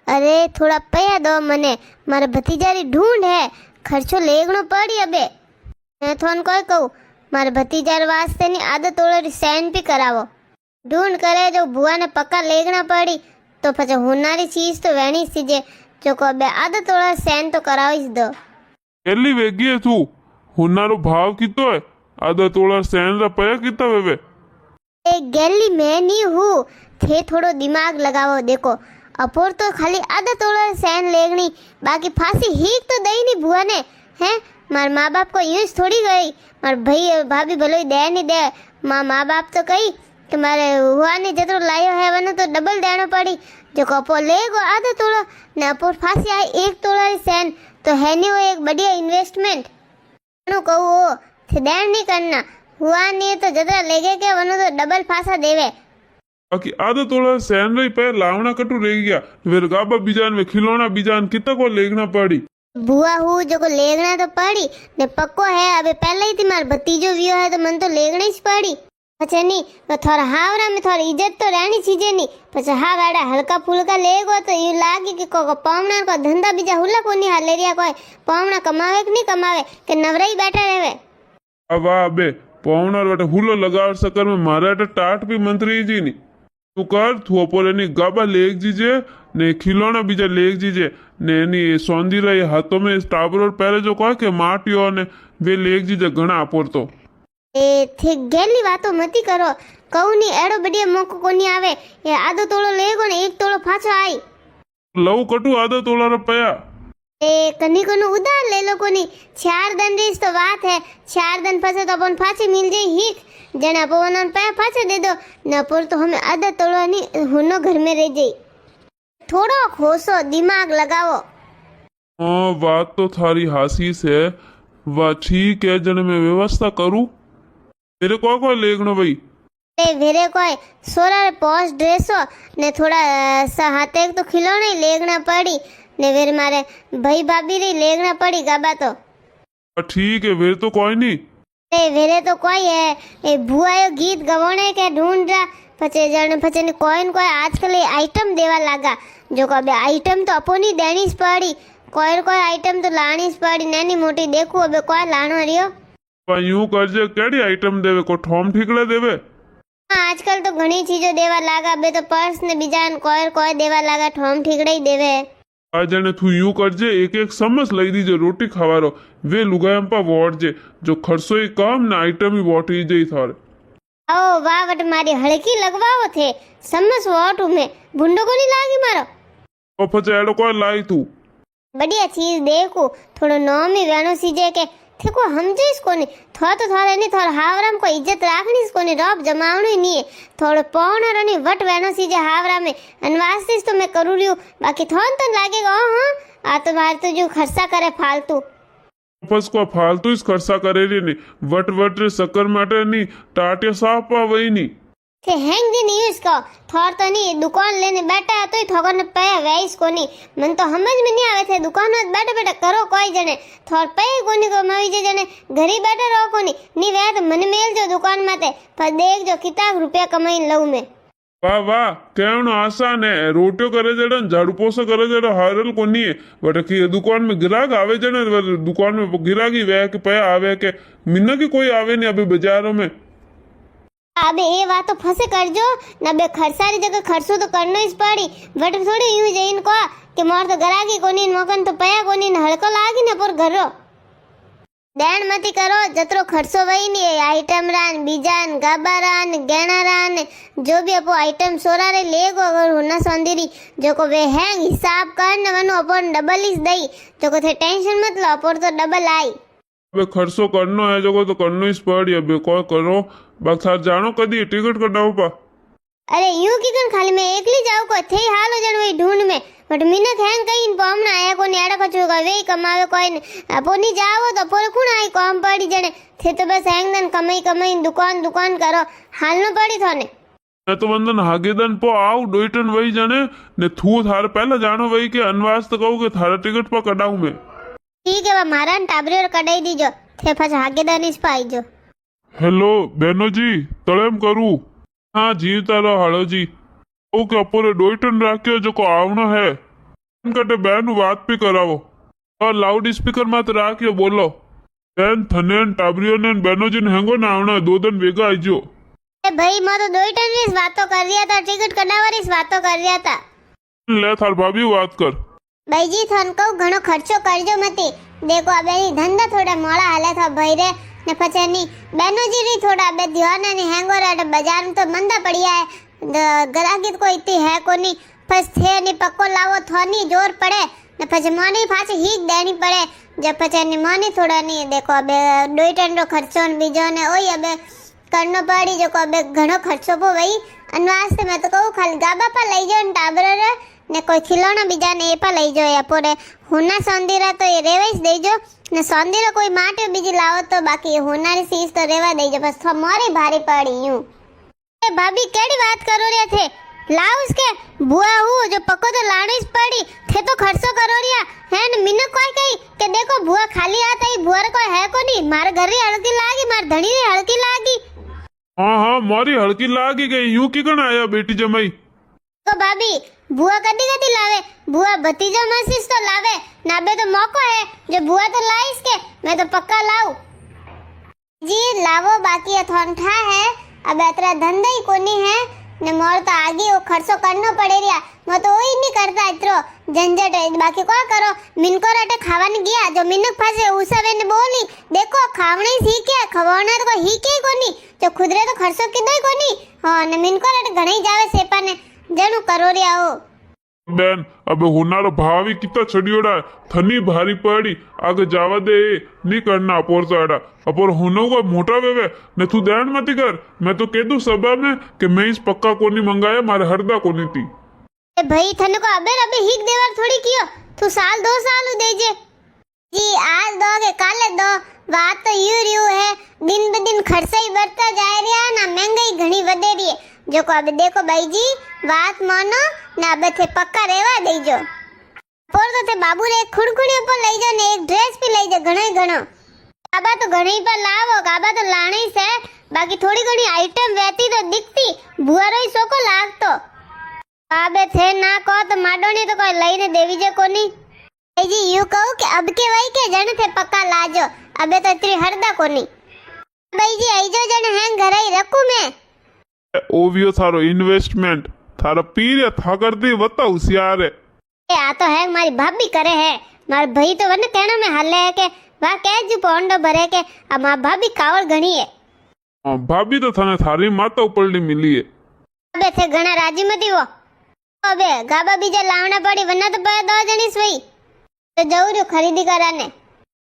अरे थोड़ा पया दो मने, मारे भतीजारी ढूंढ है, खर्चो लेगणो पड़ी अबे। मैं थोन कोई कहूँ, मारे भतीजार वास्ते नी आदत ओळरी सैन भी करावो। ढूंढ करे जो बुआ ने पक्का लेगना पड़ी तो पछे होनारी चीज तो वेणी सीजे, जो को अबे आदत ओळा सैन तो करावी ज दो। કેટલી વેગી તું? હુનારો ભાવ કીતો હે? આદા તોળા સેન રા પયા કીતા વેવે? ए गैली मैं नहीं हूँ, थे थोड़ो दिमाग लगावो। देखो अपोर तो खाली आदत ओळा सैन लेगनी, बाकी फांसी हीक तो दई नहीं बुआ ने। हैं मार माँ बाप को यूं थोड़ी गई, मार भाई भाभी भले दे नहीं दे, माँ बाप तो कही कि मारे हुआ ने जतरो लायो है वनो तो डबल देनो पड़ी। जो कपो लेगो आधा तोड़ा ने अपोर फांसी आई 1 तोड़ा री सैन तो है नहीं वो एक बढ़िया इन्वेस्टमेंट। कहो थे देन नहीं करना, हुआ नहीं तो जतरा लेगे के वनो तो डबल फांसा देवे। बाकी आधा तोड़ा सैन रही पे लावना कटू रह गया, फिर गाबा बीजान में खिलौना बीजान कितना को लेगना पड़ी। बुआ हूँ जो को लेगना तो पड़ी ने पक्को है, अबे पहले ही थी मार भतीजो वियो है तो मन तो लेगना ही पड़ी। अच्छा नहीं तो थोड़ा हावरा में थोड़ी इज्जत तो रहनी चीजें नहीं, पछा हा गाड़ा हल्का फुल्का लेगो तो यू लागे कि को पावना को धंधा बीजा हुला कोनी हाले रिया, कोई पावना कमावे कि नहीं कमावे के नवराई बैठा रहवे। अब अबे पौना वाटे हुलो लगाव सकर में मारा टाट भी मंत्री जी नी तू कर तू अपोरे नी गाबा लेग जीजे ने खिलौना बीजा लेग जीजे ने नी सौंदी रही हाथों में टाबर पहले जो कह के माटियो ने वे लेग जीजे घना अपोर तो ए थे गेली बातो मती करो, कहू नहीं एड़ो बढ़िया मौको कोनी आवे। ये आधो तोड़ो लेगो ने 1 तोड़ो फाचो आई लव कटू आधा तोला रुपया ए कनी कोनु उधार ले लो कोनी। 4 दिन रीस तो बात है, 4 दिन फसे तो अपन फाची मिल जाई हीक जना पवन पे फाचे दे दो न पुर तो हमें आधा तोड़ो नहीं हुनो घर में रह जाई। थोड़ो खोसो दिमाग लगाओ। हाँ बात तो थारी हासीस है, वाह ठीक है जन मैं व्यवस्था करूँ तेरे को लेगनो भाई। ए वेरे कोई सोरा पोस्ट ड्रेसो ने थोड़ा हाथे तो खिलौने ही लेगना पड़ी ने वेरे मारे भाई भाभी री लेगना पड़ी गाबा तो ठीक है फिर तो कोई नहीं। ए वेरे तो कोई है ए बुआयो गीत गवाने के ढूंढ रहा पचे जने पचे ने कोई न कोई आजकल ये आइटम देवा लगा, जो को अबे आइटम तो अपनी देनी पड़ी, कोई आइटम तो लानी पड़ी, नैनी मोटी देखो अबे कोई लानो रियो। यूं करजे केड़ी आइटम देवे को ठोम ठीकड़े देवे। हाँ आजकल तो घणी चीजों देवा लागा, बे तो पर्स ने बीजान कोई देवा लागा, ठोम ठीकड़े ही देवे। आ जने तू यूं करजे एक एक समस लई दीजे रोटी खवारो वे लुगायम पा वोट जे जो खर्चो ही कम ना आइटम ही वोट ही जे थारे। ओ वाह वट मारी हड़की लगवाओ थे समस वोट में भुंडो को नहीं लागी मारो। ओ पचे एड़ो कोई लाई तू बढ़िया चीज देखो थोड़ो नॉम ही वेनो सीजे के देखो समझे इसको नहीं थोड़ा तो थोड़ा नहीं थोड़ा हावराम को इज्जत राखनी इसको नहीं रॉब जमावनो ही नहीं है, थोड़े पौना रनी वट वेनो सीजे हावरा में अनवास्तिस तो मैं करू रही हूँ, बाकी थोड़ा तो लागेगा हाँ आ तो बाहर तो जो खर्चा करे फालतू बस को फालतू इस खर्चा करे रे नहीं वट वट रे शक्कर माटे नहीं टाटे साफ पा वही नहीं थे हैंग दिन यूज को थोड़ तो नहीं दुकान लेने बैठा है तो ही ठोकर ने पे वैस को नहीं मन तो समझ में नहीं आवे थे दुकान में बैठे बैठे करो कोई जने थोड़ पे कोनी को मवी जे जने घर ही बैठे रहो कोनी नहीं वे तो मन मेल जो दुकान में थे पर देख जो कितना रुपया कमाई लऊ में। वाह वाह कहनो आसान है, रोटियो करे जड़न झाड़ू पोछा करे जड़ा हारल कोनी है बट की दुकान में गिराक आवे जने दुकान में गिराकी वे के पे आवे के मिन्ना की कोई आवे नहीं अभी बाजारों में। अबे ये बात तो फंसे कर जो न बे खर्चारी जगह खर्चो तो करना ही पड़ी बट थोड़ी यूं जइन को कि मोर तो गरागी कोनी मकन तो पया कोनी न हड़को लागी न पर घरो देन मती करो जतरो खर्चो वही नहीं है आइटम रान बीजान गाबारान गहनारान जो भी अपो आइटम सोरा रे लेगो अगर होना सौंदरी जो को वे है हिसाब कर न वनो अपन डबल इस दई जो को थे टेंशन मत लो पर तो डबल आई। अबे खर्चो करनो है जो तो करनो ही पड़ी अबे कोई करो बाकी जानो कदी टिकट कटाओ पा। अरे यूं की कन खाली मैं एकली जाऊ को थे हालो जन वही ढूंढ में बट मिनत हैंग कहीं पमना आया को नेड़ा कछु का वे कमावे कोई न अपोनी जाओ तो पर खुण आई कम पड़ी जने थे तो बस हैंग दन कमाई दुकान करो हालनो पड़ी थाने मैं तो वंदन हागेदन पो आऊ डोइटन वही जने ने थू थारे पहले जानो वही के अनवास तो कहू के थारे टिकट पा कटाऊ मैं। ठीक है मारा टाबरी और कटाई दीजो थे फस हागेदान इस पाई जो। हेलो बेनो जी तड़ेम करू हाँ जी तारो हालो जी ओके अपोरे डोइटन राख्यो जो को आवनो है कटे बेन बात भी करावो और लाउड स्पीकर मत राखियो बोलो बेन थने टाबरियो ने बेनो जी हेंगो ना आवना 2 दिन वेगा आईजो ए भाई मैं तो 2 टन की बातों कर रहा था टिकट कटावारी बातों कर रहा था ले थार भाभी बात कर भाई जी थन कहू घणो खर्चो करजो मती देखो अबे धंधा थोड़ा मोड़ा हाले था भाई रे ने पछे नी बेनो जी री थोड़ा अबे ध्यान ने हेंगो रे बाजार में तो मंदा पड़िया है ग्राहकी कोई इतनी है कोनी बस थे नी पक्को लावो थोनी जोर पड़े ने पछे मोनी पाछे हीक देनी पड़े जब पछे नी मोनी थोड़ा नी देखो अबे 2 टन रो खर्चो ने बीजो ने ओई अबे करनो पड़ी जो को अबे घणो खर्चो पो वही अनवास्ते मैं तो कहू खाली गाबा पर लई जो ने टाबर रे ने कोई खिलौना बीजा ने ए पर लई जो या पोरे हुना सोंदीरा तो ये रेवेस देजो ने सोंदीरा कोई माटे बीजी लावो तो बाकी हुनारी चीज तो रेवा देजो बस तो मोरी भारी पड़ी यूं ए भाभी केड़ी बात करो रे थे लाओ उसके बुआ हूँ जो पक्को तो लाड़ी पड़ी थे तो खर्चो करो रिया है न मिन कोई कही के देखो बुआ खाली आता ही बुआ रे कोई है को नहीं मारे घर री हड़की लागी मार धणी री हड़की लागी हाँ हाँ मारी हड़की लागी गई यूं की कण आया बेटी जमाई तो भाभी बुआ कदी कदी लावे बुआ भतीजा मसीस तो लावे नाबे तो मौको है जो बुआ तो लाइस के मैं तो पक्का लाऊ जी लावो बाकी अथोंठा है अब अतरा धंधा ही कोनी है ने मोर तो आगे वो खर्चो करनो पड़े रिया मैं तो वही नहीं करता इतरो झंझट है बाकी को करो मिनको रटे खावाने गया जो मिनक फसे उसे ने बोली देखो खावणे सीखे खवाना तो कोई ही के कोनी जो खुदरे तो खर्चो किदो ही कोनी हां ने मिनको रटे घणी जावे सेपा ने जणु करो रिया हो बेन अब हुनारो भावी कितना छड़ियोड़ा थनी भारी पड़ी आगे जावा दे नहीं करना अपोर तो अड़ा अपोर हुनो को मोटा वेवे ने तू ध्यान मत कर मैं तो कह दूं सभा में कि मैं इस पक्का कोनी मंगाया मारे हरदा कोनी थी ए भाई थने को अबे हिक देवर थोड़ी कियो तू साल 2 साल देजे जी आज दो के काले दो बात तो यू है दिन ब दिन खर्चा ही बढ़ता जा रहा ना महंगाई घणी वधे रही है जो को अबे देखो भाई जी बात मानो ना अबे थे पक्का रेवा देजो पोर तो थे बाबू रे खुड़खुड़ी पर लई जा ने एक ड्रेस भी लई जा घणो ही घणो काबा तो घणी पर लावो काबा तो लाणी से बाकी थोड़ी घणी आइटम वेती तो दिखती बुआरो ही सोको लागतो आबे थे ना को तो माडोनी तो कोई लईने देवी जे कोनी ए जी यू कहू कि अब के वही के जण थे पक्का लाजो अबे तो इतनी हरदा कोनी भाई जी आई जो जण हैं घर ही रखू मैं ओवियो थारो इन्वेस्टमेंट थारा पीर या था कर दी वता होशियार है ए आ तो है मारी भाभी करे है मार भाई तो वन कहना में हल्ले है के वा कह जू पोंडो भरे के अब मां भाभी कावड़ घणी है हां भाभी तो थाने थारी माता उपरली मिली है अबे थे घणा राजी मती वो अबे गाबा बीजा लावना पड़ी वरना तो पे 2 जणी सोई तो जऊरो खरीदी कराने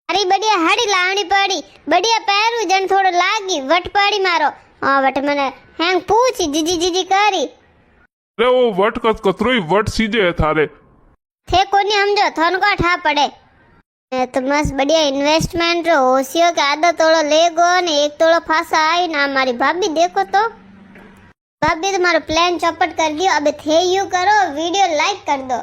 अरे बढ़िया हाड़ी लावनी पड़ी बढ़िया पैरू जन थोड़ो लागी वट पड़ी मारो हां वट मने हैंग पूछ जीजी करी अरे वो वट कतरोई वट सीजे है थारे थे कोनी समझो थन को ठा पड़े तो मस्त बढ़िया इन्वेस्टमेंट होशियो के आधा तोड़ो लेगो ने 1 तोड़ो फासा आई ना हमारी भाभी देखो तो भाभी तुम्हारा प्लान चौपट कर दियो अब थे यू करो वीडियो लाइक कर दो।